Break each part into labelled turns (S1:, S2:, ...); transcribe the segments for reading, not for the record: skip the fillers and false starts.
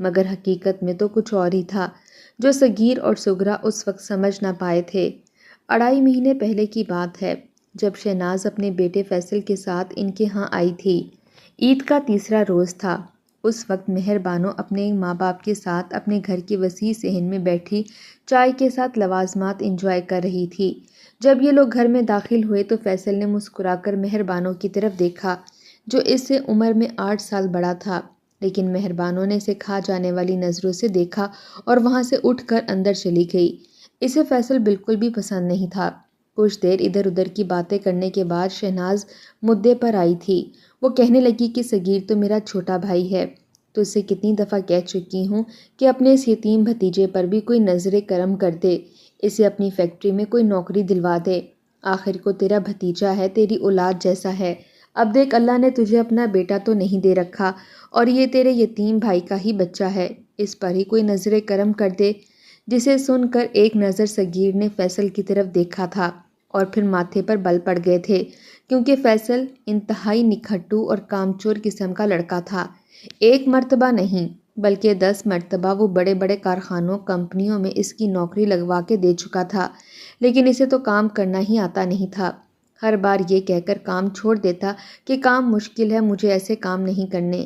S1: مگر حقیقت میں تو کچھ اور ہی تھا جو صغیر اور سغرا اس وقت سمجھ نہ پائے تھے۔ 2.5 مہینے پہلے کی بات ہے جب شہناز اپنے بیٹے فیصل کے ساتھ ان کے ہاں آئی تھی۔ عید کا تیسرا روز تھا۔ اس وقت مہر بانو اپنے ماں باپ کے ساتھ اپنے گھر کے وسیع صحن میں بیٹھی چائے کے ساتھ لوازمات انجوائے کر رہی تھی۔ جب یہ لوگ گھر میں داخل ہوئے تو فیصل نے مسکرا کر مہر بانو کی طرف دیکھا جو اس سے عمر میں 8 سال بڑا تھا، لیکن مہر بانو نے اسے کھا جانے والی نظروں سے دیکھا اور وہاں سے اٹھ کر اندر چلی گئی۔ اسے فیصل بالکل بھی پسند نہیں تھا۔ کچھ دیر ادھر ادھر کی باتیں کرنے کے بعد شہناز مدعے پر آئی تھی۔ وہ کہنے لگی کہ صغیر تو میرا چھوٹا بھائی ہے، تو اسے کتنی دفعہ کہہ چکی ہوں کہ اپنے اس یتیم بھتیجے پر بھی کوئی نظر کرم کر دے، اسے اپنی فیکٹری میں کوئی نوکری دلوا دے۔ آخر کو تیرا بھتیجا ہے، تیری اولاد جیسا ہے۔ اب دیکھ اللہ نے تجھے اپنا بیٹا تو نہیں دے رکھا اور یہ تیرے یتیم بھائی کا ہی بچہ ہے، اس پر ہی کوئی نظر کرم کر دے۔ جسے سن کر ایک نظر صغیر نے فیصل کی طرف دیکھا تھا اور پھر ماتھے پر بل پڑ گئے تھے، کیونکہ فیصل انتہائی نکھٹو اور کامچور قسم کا لڑکا تھا۔ ایک مرتبہ نہیں بلکہ 10 مرتبہ وہ بڑے بڑے کارخانوں کمپنیوں میں اس کی نوکری لگوا کے دے چکا تھا، لیکن اسے تو کام کرنا ہی آتا نہیں تھا۔ ہر بار یہ کہہ کر کام چھوڑ دیتا کہ کام مشکل ہے، مجھے ایسے کام نہیں کرنے۔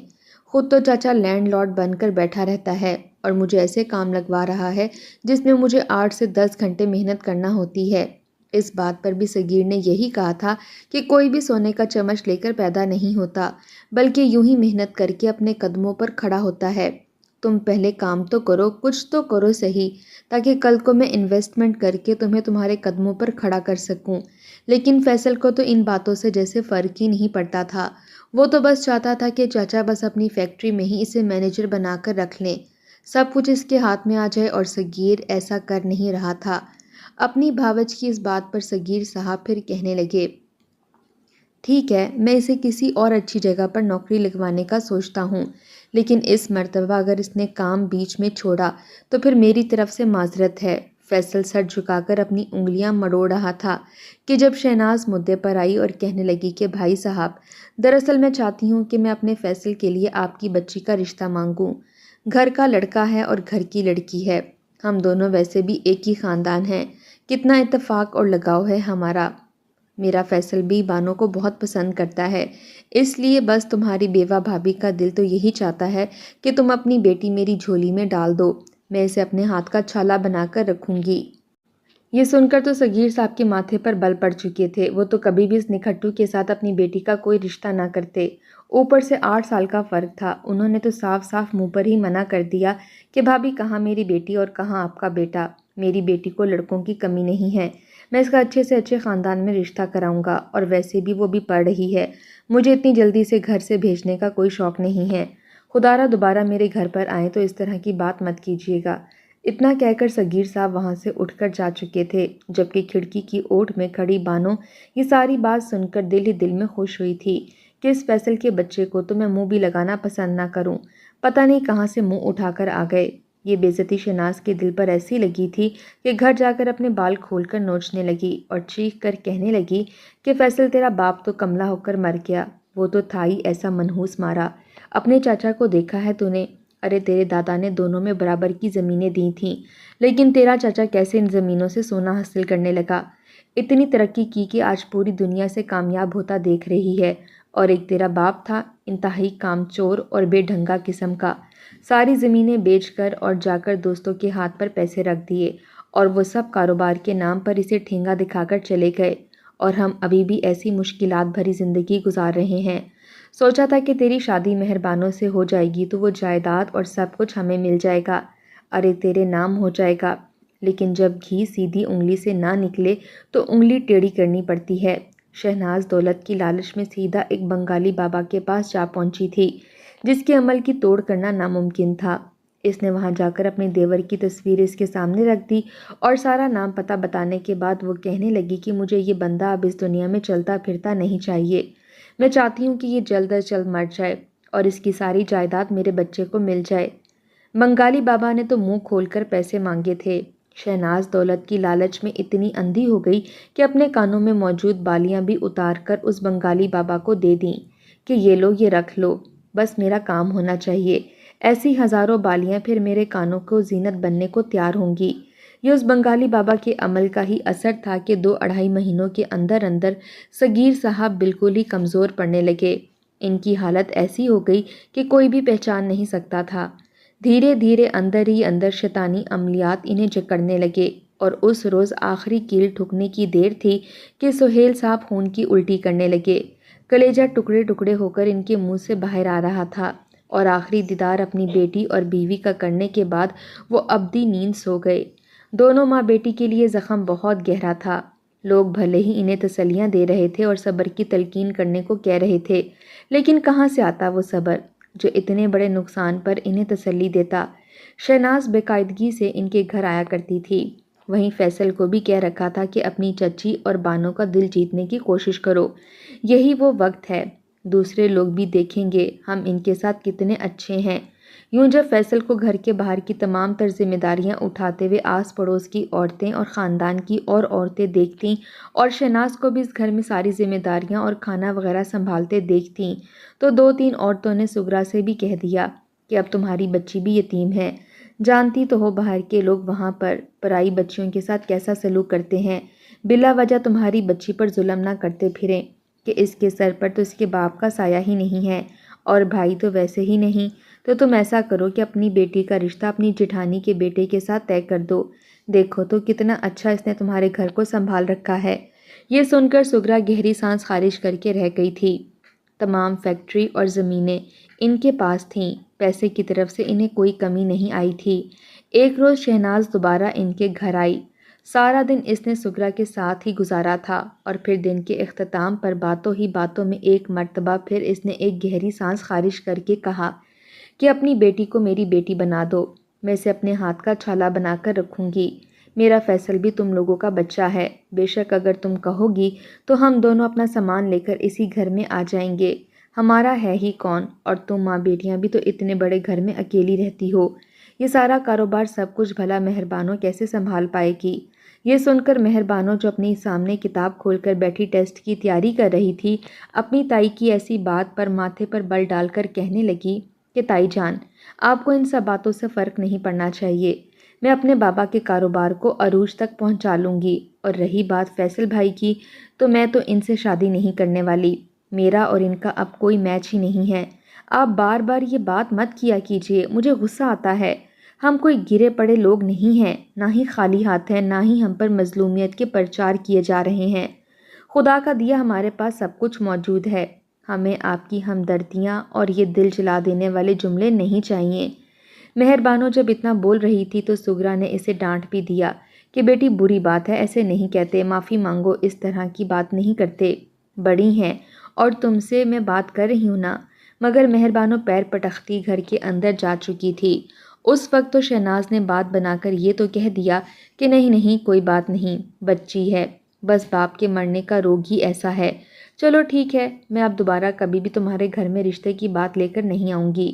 S1: خود تو چاچا لینڈ لارڈ بن کر بیٹھا رہتا ہے اور مجھے ایسے کام لگوا رہا ہے جس میں مجھے 8 سے 10 گھنٹے محنت کرنا ہوتی ہے۔ اس بات پر بھی صغیر نے یہی کہا تھا کہ کوئی بھی سونے کا چمچ لے کر پیدا نہیں ہوتا، بلکہ یوں ہی محنت کر کے اپنے قدموں پر کھڑا ہوتا ہے۔ تم پہلے کام تو کرو، کچھ تو کرو صحیح، تاکہ کل کو میں انویسٹمنٹ کر کے تمہیں تمہارے قدموں پر کھڑا کر سکوں۔ لیکن فیصل کو تو ان باتوں سے جیسے فرق ہی نہیں پڑتا تھا۔ وہ تو بس چاہتا تھا کہ چاچا بس اپنی فیکٹری میں ہی اسے مینیجر بنا کر رکھ لیں، سب کچھ اس کے ہاتھ میں آ جائے، اور صغیر ایسا کر نہیں رہا تھا۔ اپنی بھاوج کی اس بات پر صغیر صاحب پھر کہنے لگے، ٹھیک ہے، میں اسے کسی اور اچھی جگہ پر نوکری لگوانے کا سوچتا ہوں، لیکن اس مرتبہ اگر اس نے کام بیچ میں چھوڑا تو پھر میری طرف سے معذرت ہے۔ فیصل سر جھکا کر اپنی انگلیاں مڑوڑ رہا تھا کہ جب شہناز مدعے پر آئی اور کہنے لگی کہ بھائی صاحب، دراصل میں چاہتی ہوں کہ میں اپنے فیصل کے لیے آپ کی بچی کا رشتہ مانگوں۔ گھر کا لڑکا ہے اور گھر کی لڑکی ہے، ہم دونوں ویسے بھی ایک ہی خاندان ہیں، کتنا اتفاق اور لگاؤ ہے ہمارا۔ میرا فیصل بھی بانو کو بہت پسند کرتا ہے، اس لیے بس تمہاری بیوہ بھابھی کا دل تو یہی چاہتا ہے کہ تم اپنی بیٹی میری جھولی میں ڈال دو، میں اسے اپنے ہاتھ کا چھالا بنا کر رکھوں گی۔ یہ سن کر تو صغیر صاحب کے ماتھے پر بل پڑ چکے تھے۔ وہ تو کبھی بھی اس نکھٹو کے ساتھ اپنی بیٹی کا کوئی رشتہ نہ کرتے، اوپر سے 8 سال کا فرق تھا۔ انہوں نے تو صاف صاف منہ پر ہی منع کر دیا کہ بھابھی کہاں میری بیٹی اور کہاں آپ کا بیٹا، میری بیٹی کو لڑکوں کی کمی نہیں ہے، میں اس کا اچھے سے اچھے خاندان میں رشتہ کراؤں گا، اور ویسے بھی وہ بھی پڑھ رہی ہے، مجھے اتنی جلدی سے گھر سے بھیجنے کا کوئی شوق نہیں ہے، خدا را دوبارہ میرے گھر پر آئیں تو اس طرح کی بات مت کیجیے گا۔ اتنا کہہ کر صغیر صاحب وہاں سے اٹھ کر جا چکے تھے، جبکہ کھڑکی کی اوٹ میں کھڑی بانو یہ ساری بات سن کر دل ہی دل میں خوش ہوئی تھی کہ اس فیصل کے بچے کو تو میں منہ بھی لگانا پسند نہ کروں، پتہ نہیں کہاں سے منہ اٹھا کر آ گئے۔ یہ بے عزتی شہناز کے دل پر ایسی لگی تھی کہ گھر جا کر اپنے بال کھول کر نوچنے لگی اور چیخ کر کہنے لگی کہ فیصل تیرا باپ تو کملا ہو کر مر گیا، وہ تو تھا ہی ایسا منحوس مارا۔ اپنے چاچا کو دیکھا ہے تو نے؟ ارے تیرے دادا نے دونوں میں برابر کی زمینیں دی تھیں، لیکن تیرا چاچا کیسے ان زمینوں سے سونا حاصل کرنے لگا، اتنی ترقی کی کہ آج پوری دنیا سے کامیاب ہوتا دیکھ رہی ہے، اور ایک تیرا باپ تھا انتہائی کام چور اور بے ڈھنگا قسم کا، ساری زمینیں بیچ کر اور جا کر دوستوں کے ہاتھ پر پیسے رکھ دیے، اور وہ سب کاروبار کے نام پر اسے ٹھینگا دکھا کر چلے گئے، اور ہم ابھی بھی ایسی مشکلات بھری زندگی گزار رہے ہیں۔ سوچا تھا کہ تیری شادی مہر بانو سے ہو جائے گی تو وہ جائیداد اور سب کچھ ہمیں مل جائے گا، ارے تیرے نام ہو جائے گا، لیکن جب گھی سیدھی انگلی سے نہ نکلے تو انگلی ٹیڑھی کرنی پڑتی ہے۔ شہناز دولت کی لالچ میں سیدھا ایک بنگالی بابا کے پاس جا پہنچی تھی جس کے عمل کی توڑ کرنا ناممکن تھا۔ اس نے وہاں جا کر اپنے دیور کی تصویر اس کے سامنے رکھ دی اور سارا نام پتہ بتانے کے بعد وہ کہنے لگی کہ مجھے یہ بندہ اب اس دنیا میں چلتا پھرتا نہیں چاہیے، میں چاہتی ہوں کہ یہ جلد از جلد مر جائے اور اس کی ساری جائیداد میرے بچے کو مل جائے۔ بنگالی بابا نے تو منہ کھول کر پیسے مانگے تھے۔ شہناز دولت کی لالچ میں اتنی اندھی ہو گئی کہ اپنے کانوں میں موجود بالیاں بھی اتار کر اس بنگالی بابا کو دے دیں کہ یہ لو، یہ رکھ لو، بس میرا کام ہونا چاہیے، ایسی ہزاروں بالیاں پھر میرے کانوں کو زینت بننے کو تیار ہوں گی۔ یہ اس بنگالی بابا کے عمل کا ہی اثر تھا کہ 2 ڈھائی مہینوں کے اندر اندر صغیر صاحب بالکل ہی کمزور پڑنے لگے۔ ان کی حالت ایسی ہو گئی کہ کوئی بھی پہچان نہیں سکتا تھا۔ دھیرے دھیرے اندر ہی اندر شیطانی عملیات انہیں جکڑنے لگے، اور اس روز آخری کیل ٹھکنے کی دیر تھی کہ سہیل صاحب خون کی الٹی کرنے لگے۔ کلیجہ ٹکڑے ٹکڑے ہو کر ان کے منہ سے باہر آ رہا تھا، اور آخری دیدار اپنی بیٹی اور بیوی کا کرنے کے بعد وہ ابدی نیند سو گئے۔ دونوں ماں بیٹی کے لیے زخم بہت گہرا تھا۔ لوگ بھلے ہی انہیں تسلیاں دے رہے تھے اور صبر کی تلقین کرنے کو کہہ رہے تھے، لیکن کہاں سے آتا وہ صبر جو اتنے بڑے نقصان پر انہیں تسلی دیتا۔ شہناز باقاعدگی سے ان کے گھر آیا کرتی تھی۔ وہیں فیصل کو بھی کہہ رکھا تھا کہ اپنی چچی اور بانوں کا دل جیتنے کی کوشش کرو، یہی وہ وقت ہے، دوسرے لوگ بھی دیکھیں گے ہم ان کے ساتھ کتنے اچھے ہیں۔ یوں جب فیصل کو گھر کے باہر کی تمام تر ذمہ داریاں اٹھاتے ہوئے آس پڑوس کی عورتیں اور خاندان کی اور عورتیں دیکھتیں، اور شہناز کو بھی اس گھر میں ساری ذمہ داریاں اور کھانا وغیرہ سنبھالتے دیکھتیں، تو 2 3 عورتوں نے سغرا سے بھی کہہ دیا کہ اب تمہاری بچی بھی یتیم ہے۔ جانتی تو ہو باہر کے لوگ وہاں پر پرائی بچیوں کے ساتھ کیسا سلوک کرتے ہیں، بلا وجہ تمہاری بچی پر ظلم نہ کرتے پھریں کہ اس کے سر پر تو اس کے باپ کا سایہ ہی نہیں ہے، اور بھائی تو ویسے ہی نہیں، تو تم ایسا کرو کہ اپنی بیٹی کا رشتہ اپنی جٹھانی کے بیٹے کے ساتھ طے کر دو، دیکھو تو کتنا اچھا اس نے تمہارے گھر کو سنبھال رکھا ہے۔ یہ سن کر سغرا گہری سانس خارج کر کے رہ گئی تھی۔ تمام فیکٹری اور زمینیں ان کے پاس تھیں، پیسے کی طرف سے انہیں کوئی کمی نہیں آئی تھی۔ ایک روز شہناز دوبارہ ان کے گھر آئی۔ سارا دن اس نے سغرا کے ساتھ ہی گزارا تھا، اور پھر دن کے اختتام پر باتوں ہی باتوں میں ایک مرتبہ پھر اس نے ایک گہری سانس خارج کر کے کہا کہ اپنی بیٹی کو میری بیٹی بنا دو، میں اسے اپنے ہاتھ کا چھالا بنا کر رکھوں گی۔ میرا فیصل بھی تم لوگوں کا بچہ ہے، بے شک اگر تم کہو گی تو ہم دونوں اپنا سامان لے کر اسی گھر میں آ جائیں گے، ہمارا ہے ہی کون، اور تم ماں بیٹیاں بھی تو اتنے بڑے گھر میں اکیلی رہتی ہو، یہ سارا کاروبار سب کچھ بھلا مہربانوں کیسے سنبھال پائے گی۔ یہ سن کر مہربانوں جو اپنی سامنے کتاب کھول کر بیٹھی ٹیسٹ کی تیاری کر رہی تھی، اپنی تائی کی ایسی بات پر ماتھے پر بل ڈال کر کہنے لگی کہ تائی جان، آپ کو ان سب باتوں سے فرق نہیں پڑنا چاہیے، میں اپنے بابا کے کاروبار کو عروج تک پہنچا لوں گی، اور رہی بات فیصل بھائی کی، تو میں تو ان سے شادی نہیں کرنے والی، میرا اور ان کا اب کوئی میچ ہی نہیں ہے۔ آپ بار بار یہ بات مت کیا کیجیے، مجھے غصہ آتا ہے، ہم کوئی گرے پڑے لوگ نہیں ہیں، نہ ہی خالی ہاتھ ہیں، نہ ہی ہم پر مظلومیت کے پرچار کیے جا رہے ہیں، خدا کا دیا ہمارے پاس سب کچھ موجود ہے، ہمیں آپ کی ہمدردیاں اور یہ دل جلا دینے والے جملے نہیں چاہیے۔ مہربانوں جب اتنا بول رہی تھی تو سغرا نے اسے ڈانٹ بھی دیا کہ بیٹی بری بات ہے، ایسے نہیں کہتے، معافی مانگو، اس طرح کی بات نہیں کرتے، بڑی ہیں اور تم سے میں بات کر رہی ہوں نا۔ مگر مہربانوں پیر پٹختی گھر کے اندر جا چکی تھی۔ اس وقت تو شہناز نے بات بنا کر یہ تو کہہ دیا کہ نہیں نہیں کوئی بات نہیں، بچی ہے، بس باپ کے مرنے کا روگ ہی ایسا ہے، چلو ٹھیک ہے، میں اب دوبارہ کبھی بھی تمہارے گھر میں رشتے کی بات لے کر نہیں آؤں گی۔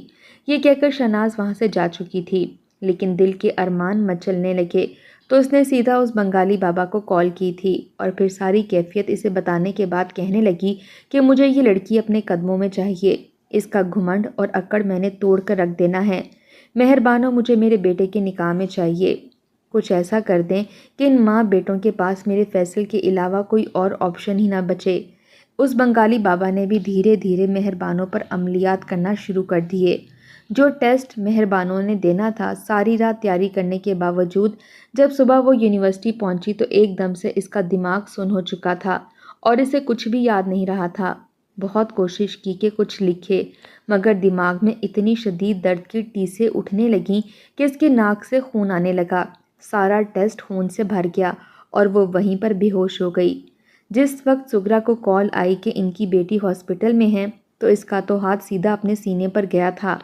S1: یہ کہہ کر شہناز وہاں سے جا چکی تھی، لیکن دل کے ارمان مچلنے لگے تو اس نے سیدھا اس بنگالی بابا کو کال کی تھی، اور پھر ساری کیفیت اسے بتانے کے بعد کہنے لگی کہ مجھے یہ لڑکی اپنے قدموں میں چاہیے، اس کا گھمنڈ اور اکڑ میں نے توڑ کر رکھ دینا ہے، مہربانوں مجھے میرے بیٹے کے نکاح میں چاہیے، کچھ ایسا کر دیں کہ ان ماں بیٹوں کے پاس میرے فیصل کے علاوہ کوئی اور آپشن ہی نہ بچے۔ اس بنگالی بابا نے بھی دھیرے دھیرے مہربانوں پر عملیات کرنا شروع کر دیے۔ جو ٹیسٹ مہربانوں نے دینا تھا، ساری رات تیاری کرنے کے باوجود جب صبح وہ یونیورسٹی پہنچی تو ایک دم سے اس کا دماغ سن ہو چکا تھا اور اسے کچھ بھی یاد نہیں رہا تھا۔ بہت کوشش کی کہ کچھ لکھے، مگر دماغ میں اتنی شدید درد کی ٹیسیں اٹھنے لگیں کہ اس کے ناک سے خون آنے لگا، سارا ٹیسٹ خون سے بھر گیا اور وہ وہیں پر بے ہوش ہو گئی۔ جس وقت سغرا کو کال آئی کہ ان کی بیٹی ہاسپٹل میں ہے تو اس کا تو ہاتھ سیدھا اپنے سینے پر گیا تھا۔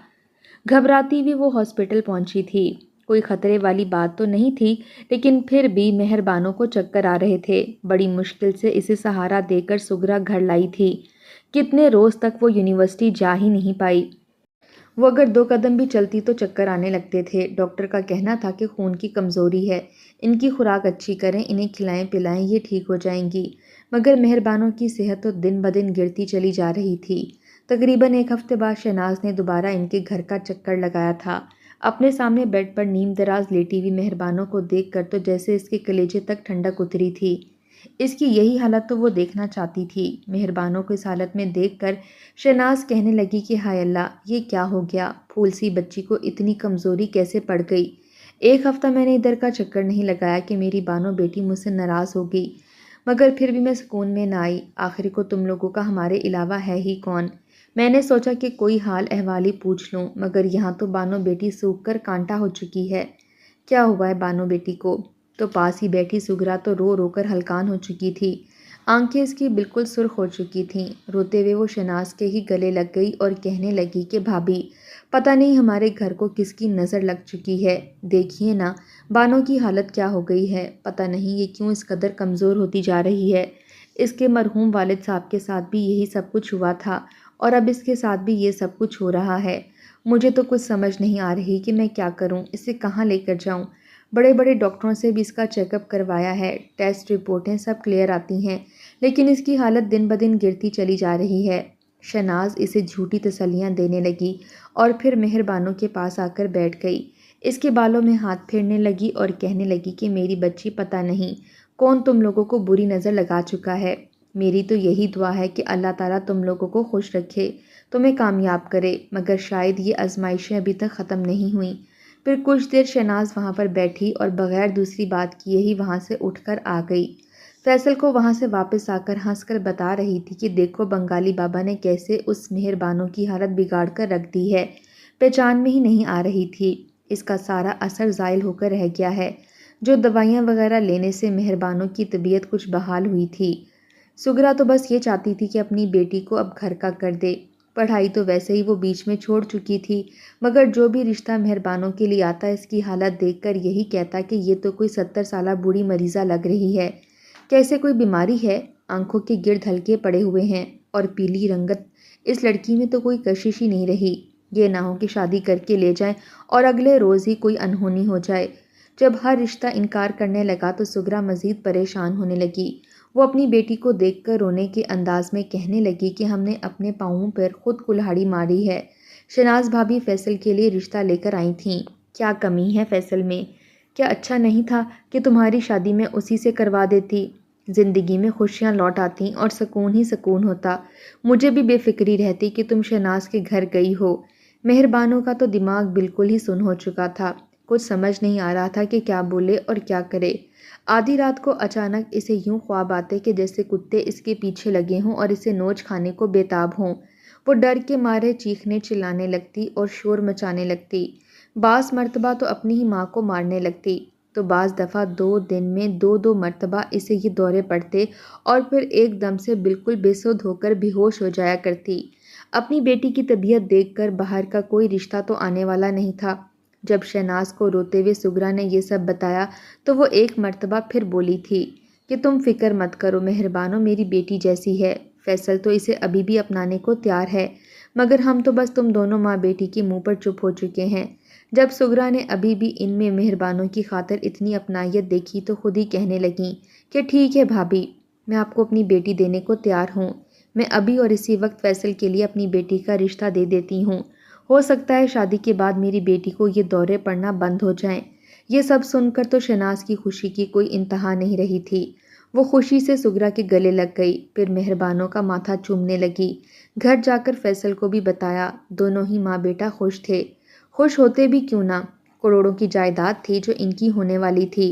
S1: گھبراتی ہوئی وہ ہاسپٹل پہنچی تھی، کوئی خطرے والی بات تو نہیں تھی، لیکن پھر بھی مہربانوں کو چکر آ رہے تھے، بڑی مشکل سے اسے سہارا دے کر سغرا گھر لائی تھی۔ کتنے روز تک وہ یونیورسٹی جا ہی نہیں پائی، وہ اگر 2 قدم بھی چلتی تو چکر آنے لگتے تھے۔ ڈاکٹر کا کہنا تھا کہ خون کی کمزوری ہے، ان کی خوراک اچھی کریں، انہیں کھلائیں پلائیں، یہ ٹھیک ہو جائیں گی، مگر مہربانوں کی صحت تو دن بدن گرتی چلی جا رہی تھی۔ تقریباً ایک ہفتے بعد شہناز نے دوبارہ ان کے گھر کا چکر لگایا تھا۔ اپنے سامنے بیڈ پر نیم دراز لیٹی ہوئی مہربانوں کو دیکھ کر تو جیسے اس کے کلیجے تک ٹھنڈک اتری تھی۔ اس کی یہی حالت تو وہ دیکھنا چاہتی تھی۔ مہربانوں کو اس حالت میں دیکھ کر شہناز کہنے لگی کہ ہائے اللہ، یہ کیا ہو گیا؟ پھول سی بچی کو اتنی کمزوری کیسے پڑ گئی؟ ایک ہفتہ میں نے ادھر کا چکر نہیں لگایا کہ میری بانو بیٹی مجھ سے ناراض ہو گئی، مگر پھر بھی میں سکون میں نہ آئی۔ آخر کو تم لوگوں کا ہمارے علاوہ ہے ہی کون؟ میں نے سوچا کہ کوئی حال احوال ہی پوچھ لوں، مگر یہاں تو بانو بیٹی سوکھ کر کانٹا ہو چکی ہے۔ کیا ہوا ہے بانو بیٹی کو؟ تو پاس ہی بیٹھی سگرا تو رو رو کر ہلکان ہو چکی تھی۔ آنکھیں اس کی بالکل سرخ ہو چکی تھیں۔ روتے ہوئے وہ شہناز کے ہی گلے لگ گئی اور کہنے لگی کہ بھابھی، پتہ نہیں ہمارے گھر کو کس کی نظر لگ چکی ہے۔ دیکھیے نا بانو کی حالت کیا ہو گئی ہے، پتہ نہیں یہ کیوں اس قدر کمزور ہوتی جا رہی ہے۔ اس کے مرحوم والد صاحب کے ساتھ بھی یہی سب کچھ ہوا تھا اور اب اس کے ساتھ بھی یہ سب کچھ ہو رہا ہے۔ مجھے تو کچھ سمجھ نہیں آ رہی کہ میں کیا کروں، اسے کہاں لے کر جاؤں۔ بڑے بڑے ڈاکٹروں سے بھی اس کا چیک اپ کروایا ہے، ٹیسٹ رپورٹیں سب کلیئر آتی ہیں، لیکن اس کی حالت دن بدن گرتی چلی جا رہی ہے۔ شہناز اسے جھوٹی تسلیاں دینے لگی اور پھر مہربانوں کے پاس آ کر بیٹھ گئی۔ اس کے بالوں میں ہاتھ پھیرنے لگی اور کہنے لگی کہ میری بچی، پتہ نہیں کون تم لوگوں کو بری نظر لگا چکا ہے۔ میری تو یہی دعا ہے کہ اللہ تعالیٰ تم لوگوں کو خوش رکھے، تمہیں کامیاب کرے، مگر شاید یہ آزمائشیں ابھی تک ختم نہیں ہوئیں۔ پھر کچھ دیر شہناز وہاں پر بیٹھی اور بغیر دوسری بات کیے ہی وہاں سے اٹھ کر آ گئی۔ فیصل کو وہاں سے واپس آ کر ہنس کر بتا رہی تھی کہ دیکھو بنگالی بابا نے کیسے اس مہربانوں کی حالت بگاڑ کر رکھ دی ہے، پہچان میں ہی نہیں آ رہی تھی۔ اس کا سارا اثر زائل ہو کر رہ گیا ہے۔ جو دوائیاں وغیرہ لینے سے مہربانوں کی طبیعت کچھ بحال ہوئی تھی۔ سگرا تو بس یہ چاہتی تھی کہ اپنی بیٹی کو اب گھر کا کر دے، پڑھائی تو ویسے ہی وہ بیچ میں چھوڑ چکی تھی، مگر جو بھی رشتہ مہربانوں کے لیے آتا اس کی حالت دیکھ کر یہی کہتا کہ یہ تو کوئی 70 سالہ بوڑھی مریضہ لگ رہی ہے، کیسے کوئی بیماری ہے، آنکھوں کے گرد ہلکے پڑے ہوئے ہیں اور پیلی رنگت، اس لڑکی میں تو کوئی کشش ہی نہیں رہی۔ یہ نہ ہو کہ شادی کر کے لے جائیں اور اگلے روز ہی کوئی انہونی ہو جائے۔ جب ہر رشتہ انکار کرنے لگا تو سگرا مزید پریشان ہونے لگی۔ وہ اپنی بیٹی کو دیکھ کر رونے کے انداز میں کہنے لگی کہ ہم نے اپنے پاؤں پر خود کلہاڑی ماری ہے۔ شہناز بھابھی فیصل کے لیے رشتہ لے کر آئی تھیں۔ کیا کمی ہے فیصل میں؟ کیا اچھا نہیں تھا کہ تمہاری شادی میں اسی سے کروا دیتی؟ زندگی میں خوشیاں لوٹ آتی اور سکون ہی سکون ہوتا۔ مجھے بھی بے فکری رہتی کہ تم شہناز کے گھر گئی ہو۔ مہربانوں کا تو دماغ بالکل ہی سن ہو چکا تھا، کچھ سمجھ نہیں آ رہا تھا کہ کیا بولے اور کیا کرے۔ آدھی رات کو اچانک اسے یوں خواب آتے کہ جیسے کتے اس کے پیچھے لگے ہوں اور اسے نوچ کھانے کو بےتاب ہوں۔ وہ ڈر کے مارے چیخنے چلانے لگتی اور شور مچانے لگتی۔ بعض مرتبہ تو اپنی ہی ماں کو مارنے لگتی، تو بعض دفعہ 2 دن میں 2 مرتبہ اسے یہ دورے پڑتے اور پھر ایک دم سے بالکل بے سدھ ہو کر بے ہوش ہو جایا کرتی۔ اپنی بیٹی کی طبیعت دیکھ کر باہر کا کوئی رشتہ تو آنے والا نہیں تھا۔ جب شہناز کو روتے ہوئے سگرا نے یہ سب بتایا تو وہ ایک مرتبہ پھر بولی تھی کہ تم فکر مت کرو مہربانو، میری بیٹی جیسی ہے، فیصل تو اسے ابھی بھی اپنانے کو تیار ہے، مگر ہم تو بس تم دونوں ماں بیٹی کے منہ پر چپ ہو چکے ہیں۔ جب سگرا نے ابھی بھی ان میں مہربانوں کی خاطر اتنی اپنائیت دیکھی تو خود ہی کہنے لگیں کہ ٹھیک ہے بھابھی، میں آپ کو اپنی بیٹی دینے کو تیار ہوں، میں ابھی اور اسی وقت فیصل کے لیے اپنی بیٹی کا رشتہ دے دیتی ہوں، ہو سکتا ہے شادی کے بعد میری بیٹی کو یہ دورے پڑنا بند ہو جائیں۔ یہ سب سن کر تو شہناز کی خوشی کی کوئی انتہا نہیں رہی تھی۔ وہ خوشی سے سگرا کے گلے لگ گئی، پھر مہربانوں کا ماتھا چومنے لگی۔ گھر جا کر فیصل کو بھی بتایا، دونوں ہی ماں بیٹا خوش تھے۔ خوش ہوتے بھی کیوں نہ، کروڑوں کی جائیداد تھی جو ان کی ہونے والی تھی۔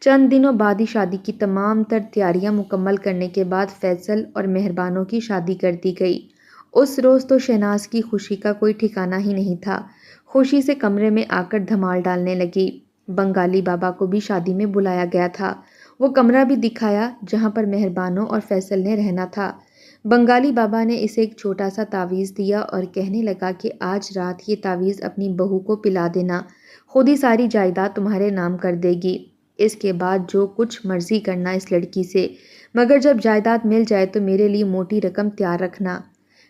S1: چند دنوں بعد ہی شادی کی تمام تر تیاریاں مکمل کرنے کے بعد فیصل اور مہربانوں کی شادی کر دی گئی۔ اس روز تو شہناز کی خوشی کا کوئی ٹھکانہ ہی نہیں تھا، خوشی سے کمرے میں آ کر دھمال ڈالنے لگی۔ بنگالی بابا کو بھی شادی میں بلایا گیا تھا، وہ کمرہ بھی دکھایا جہاں پر مہربانوں اور فیصل نے رہنا تھا۔ بنگالی بابا نے اسے ایک چھوٹا سا تعویذ دیا اور کہنے لگا کہ آج رات یہ تعویذ اپنی بہو کو پلا دینا، خود ہی ساری جائیداد تمہارے نام کر دے گی، اس کے بعد جو کچھ مرضی کرنا اس لڑکی سے، مگر جب جائیداد مل جائے تو میرے لیے موٹی رقم تیار رکھنا۔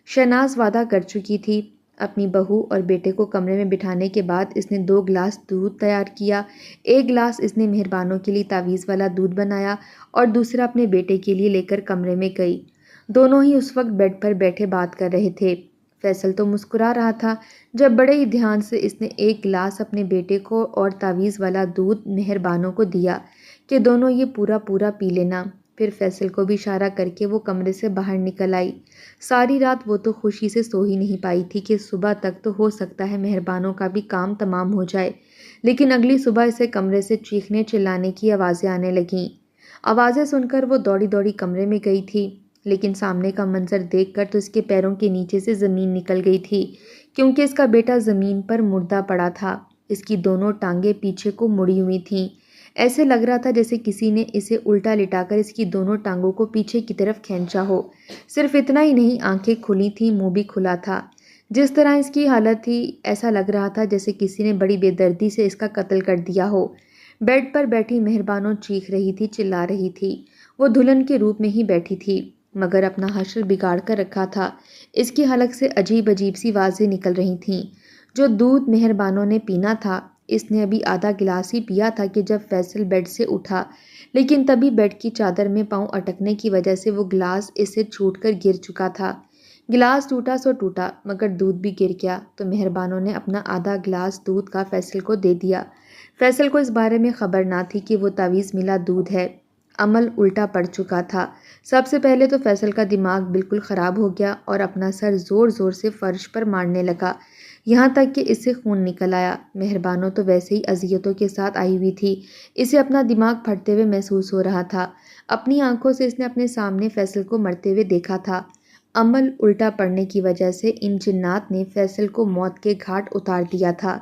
S1: شہناز وعدہ کر چکی تھی۔ اپنی بہو اور بیٹے کو کمرے میں بٹھانے کے بعد اس نے 2 گلاس دودھ تیار کیا، ایک گلاس اس نے مہربانوں کے لیے تعویذ والا دودھ بنایا اور دوسرا اپنے بیٹے کے لیے لے کر کمرے میں گئی۔ دونوں ہی اس وقت بیڈ پر بیٹھے بات کر رہے تھے۔ فیصل تو مسکرا رہا تھا جب بڑے ہی دھیان سے اس نے ایک گلاس اپنے بیٹے کو اور تعویذ والا دودھ مہربانوں کو دیا کہ دونوں یہ پورا پورا پی لینا۔ پھر فیصل کو بھی اشارہ کر کے وہ کمرے سے باہر نکل آئی۔ ساری رات وہ تو خوشی سے سو ہی نہیں پائی تھی کہ صبح تک تو ہو سکتا ہے مہربانوں کا بھی کام تمام ہو جائے، لیکن اگلی صبح اسے کمرے سے چیخنے چلانے کی آوازیں آنے لگیں۔ آوازیں سن کر وہ دوڑی دوڑی کمرے میں گئی تھی، لیکن سامنے کا منظر دیکھ کر تو اس کے پیروں کے نیچے سے زمین نکل گئی تھی، کیونکہ اس کا بیٹا زمین پر مردہ پڑا تھا۔ اس کی دونوں ٹانگیں پیچھے کو مڑی ہوئی تھیں، ایسے لگ رہا تھا جیسے کسی نے اسے الٹا لٹا کر اس کی دونوں ٹانگوں کو پیچھے کی طرف کھینچا ہو۔ صرف اتنا ہی نہیں، آنکھیں کھلی تھیں، منہ بھی کھلا تھا۔ جس طرح اس کی حالت تھی، ایسا لگ رہا تھا جیسے کسی نے بڑی بے دردی سے اس کا قتل کر دیا ہو۔ بیڈ پر بیٹھی مہربانوں چیخ رہی تھی، چلا رہی تھی۔ وہ دلہن کے روپ میں ہی بیٹھی تھی، مگر اپنا حشر بگاڑ کر رکھا تھا۔ اس کی حلق سے عجیب عجیب سی آوازیں نکل رہی تھیں۔ جو دودھ مہربانوں نے پینا تھا، اس نے ابھی آدھا گلاس ہی پیا تھا کہ جب فیصل بیڈ سے اٹھا، لیکن تبھی بیڈ کی چادر میں پاؤں اٹکنے کی وجہ سے وہ گلاس اس سے چھوٹ کر گر چکا تھا۔ گلاس ٹوٹا سو ٹوٹا، مگر دودھ بھی گر گیا، تو مہربانوں نے اپنا آدھا گلاس دودھ کا فیصل کو دے دیا۔ فیصل کو اس بارے میں خبر نہ تھی کہ وہ تعویذ ملا دودھ ہے۔ عمل الٹا پڑ چکا تھا۔ سب سے پہلے تو فیصل کا دماغ بالکل خراب ہو گیا اور اپنا سر زور زور سے فرش پر مارنے لگا، یہاں تک کہ اس سے خون نکل آیا۔ مہربانوں تو ویسے ہی اذیتوں کے ساتھ آئی ہوئی تھی، اسے اپنا دماغ پھٹتے ہوئے محسوس ہو رہا تھا۔ اپنی آنکھوں سے اس نے اپنے سامنے فیصل کو مرتے ہوئے دیکھا تھا۔ عمل الٹا پڑنے کی وجہ سے ان جنات نے فیصل کو موت کے گھاٹ اتار دیا تھا،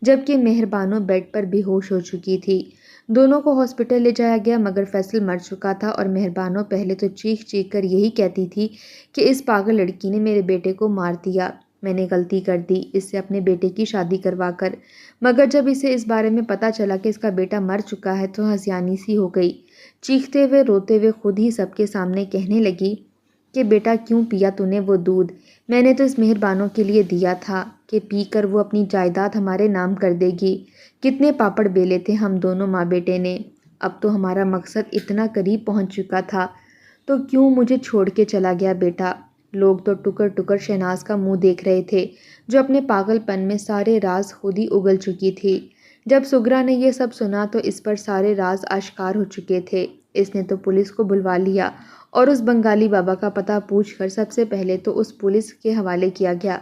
S1: جبکہ مہربانوں بیڈ پر بے ہوش ہو چکی تھی۔ دونوں کو ہاسپٹل لے جایا گیا، مگر فیصل مر چکا تھا اور مہربانوں پہلے تو چیخ چیخ کر یہی کہتی تھی کہ اس پاگل لڑکی نے میرے بیٹے کو مار دیا، میں نے غلطی کر دی اس سے اپنے بیٹے کی شادی کروا کر۔ مگر جب اسے اس بارے میں پتہ چلا کہ اس کا بیٹا مر چکا ہے تو ہذیانی سی ہو گئی۔ چیختے ہوئے روتے ہوئے خود ہی سب کے سامنے کہنے لگی کہ بیٹا کیوں پیا تو نے وہ دودھ؟ میں نے تو اس مہربانوں کے لیے دیا تھا کہ پی کر وہ اپنی جائیداد ہمارے نام کر دے گی۔ کتنے پاپڑ بیلے تھے ہم دونوں ماں بیٹے نے، اب تو ہمارا مقصد اتنا قریب پہنچ چکا تھا، تو کیوں مجھے چھوڑ کے چلا گیا بیٹا؟ لوگ تو ٹکر ٹکر شہناز کا منہ دیکھ رہے تھے، جو اپنے پاگل پن میں سارے راز خود ہی اگل چکی تھی۔ جب سگرا نے یہ سب سنا تو اس پر سارے راز آشکار ہو چکے تھے۔ اس نے تو پولیس کو بلوا لیا اور اس بنگالی بابا کا پتہ پوچھ کر سب سے پہلے تو اس پولیس کے حوالے کیا گیا،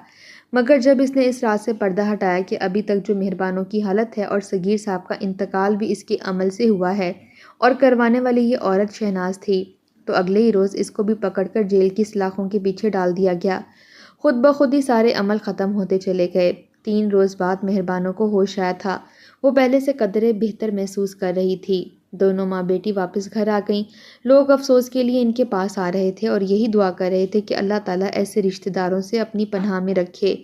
S1: مگر جب اس نے اس راز سے پردہ ہٹایا کہ ابھی تک جو مہربانوں کی حالت ہے اور صغیر صاحب کا انتقال بھی اس کے عمل سے ہوا ہے اور کروانے والی یہ عورت شہناز تھی، تو اگلے ہی روز اس کو بھی پکڑ کر جیل کی سلاخوں کے پیچھے ڈال دیا گیا۔ خود بخود ہی سارے عمل ختم ہوتے چلے گئے۔ 3 روز بعد مہربانوں کو ہوش آیا تھا۔ وہ پہلے سے قدرے بہتر محسوس کر رہی تھی۔ دونوں ماں بیٹی واپس گھر آ گئیں۔ لوگ افسوس کے لیے ان کے پاس آ رہے تھے اور یہی دعا کر رہے تھے کہ اللہ تعالیٰ ایسے رشتہ داروں سے اپنی پناہ میں رکھے۔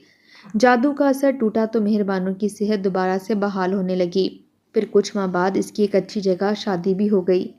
S1: جادو کا اثر ٹوٹا تو مہربانوں کی صحت دوبارہ سے بحال ہونے لگی۔ پھر کچھ ماہ بعد اس کی ایک اچھی جگہ شادی بھی ہو گئی۔